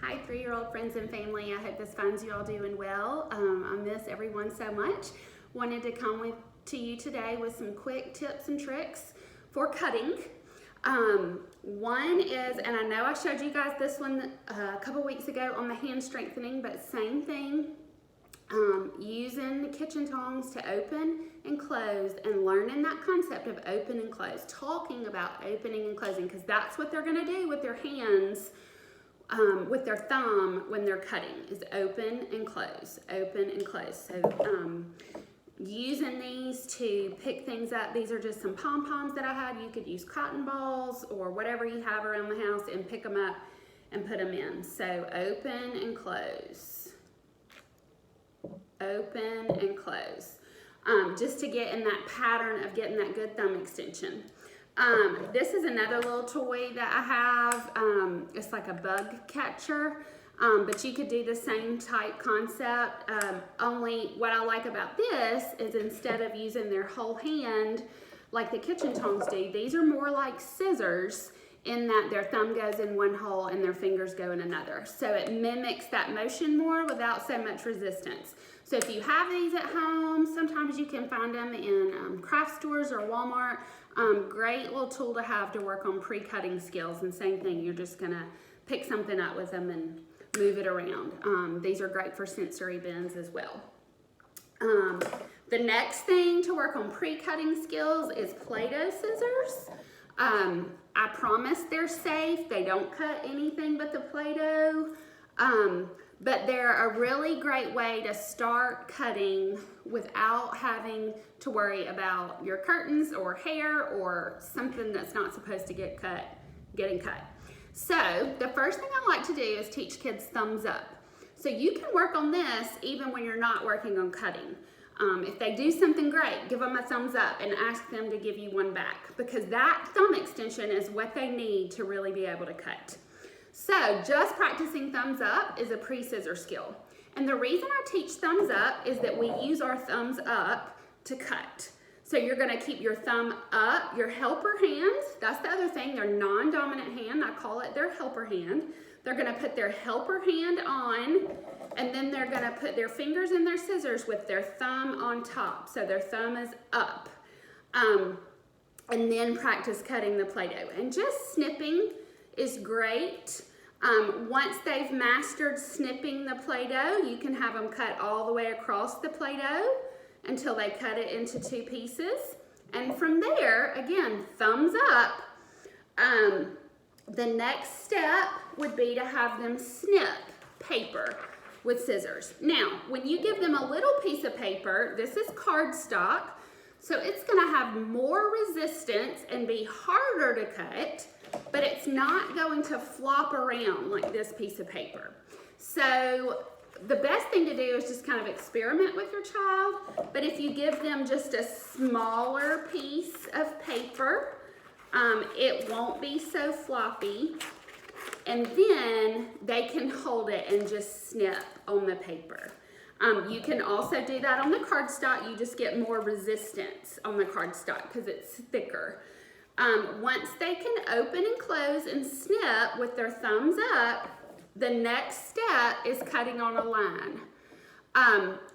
Hi 3-year-old friends and family, I hope this finds you all doing well. I miss everyone so much. Wanted to come to you today with some quick tips and tricks for cutting. One is, and I know I showed you guys this one a couple weeks ago on the hand strengthening, but same thing, using the kitchen tongs to open and close and learning that concept of open and close, talking about opening and closing, because that's what they're gonna do with their hands, with their thumb when they're cutting, is open and close, open and close. So using these to pick things up. These are just some pom-poms that I had. You could use cotton balls or whatever you have around the house and pick them up and put them in. So open and close, open and close, just to get in that pattern of getting that good thumb extension. This is another little toy that I have. It's like a bug catcher, but you could do the same type concept. Only what I like about this is instead of using their whole hand like the kitchen tongs do, these are more like scissors in that their thumb goes in one hole and their fingers go in another. So it mimics that motion more without so much resistance. So if you have these at home, sometimes you can find them in craft stores or Walmart. Great little tool to have to work on pre-cutting skills, and same thing, you're just gonna pick something up with them and move it around. These are great for sensory bends as well. The next thing to work on pre-cutting skills is Play-Doh scissors. I promise they're safe. They don't cut anything but the Play-Doh, but they're a really great way to start cutting without having to worry about your curtains or hair or something that's not supposed to get cut, getting cut. So the first thing I like to do is teach kids thumbs up. So you can work on this even when you're not working on cutting. If they do something great, give them a thumbs up and ask them to give you one back, because that thumb extension is what they need to really be able to cut. So just practicing thumbs up is a pre-scissor skill. And the reason I teach thumbs up is that we use our thumbs up to cut. So you're gonna keep your thumb up, your helper hand, that's the other thing, their non-dominant hand, I call it their helper hand. They're gonna put their helper hand on, and then they're gonna put their fingers in their scissors with their thumb on top. So their thumb is up. And then practice cutting the Play-Doh. And just snipping is great. Once they've mastered snipping the Play-Doh, you can have them cut all the way across the Play-Doh until they cut it into 2 pieces. And from there, again, thumbs up. The next step would be to have them snip paper with scissors. Now, when you give them a little piece of paper, this is cardstock, so it's gonna have more resistance and be harder to cut, but it's not going to flop around like this piece of paper. So the best thing to do is just kind of experiment with your child, but if you give them just a smaller piece of paper, it won't be so floppy, and then they can hold it and just snip on the paper. You can also do that on the cardstock. You just get more resistance on the cardstock because it's thicker. Once they can open and close and snip with their thumbs up, the next step is cutting on a line.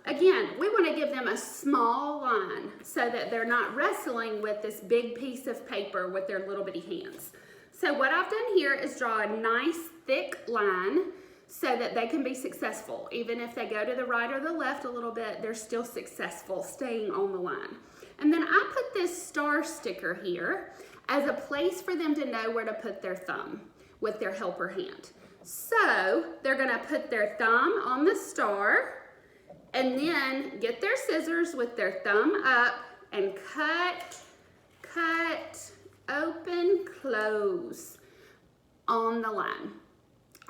Again, we want to give them a small line so that they're not wrestling with this big piece of paper with their little bitty hands. So what I've done here is draw a nice thick line so that they can be successful. Even if they go to the right or the left a little bit, they're still successful staying on the line. And then I put this star sticker here as a place for them to know where to put their thumb with their helper hand. So they're gonna put their thumb on the star and then get their scissors with their thumb up and cut, open, close on the line.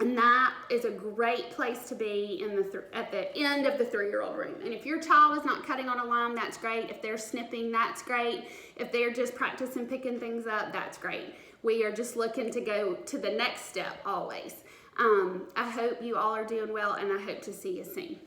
And that is a great place to be at the end of the 3-year-old room. And if your child is not cutting on a line, that's great. If they're snipping, that's great. If they're just practicing picking things up, that's great. We are just looking to go to the next step always. I hope you all are doing well, and I hope to see you soon.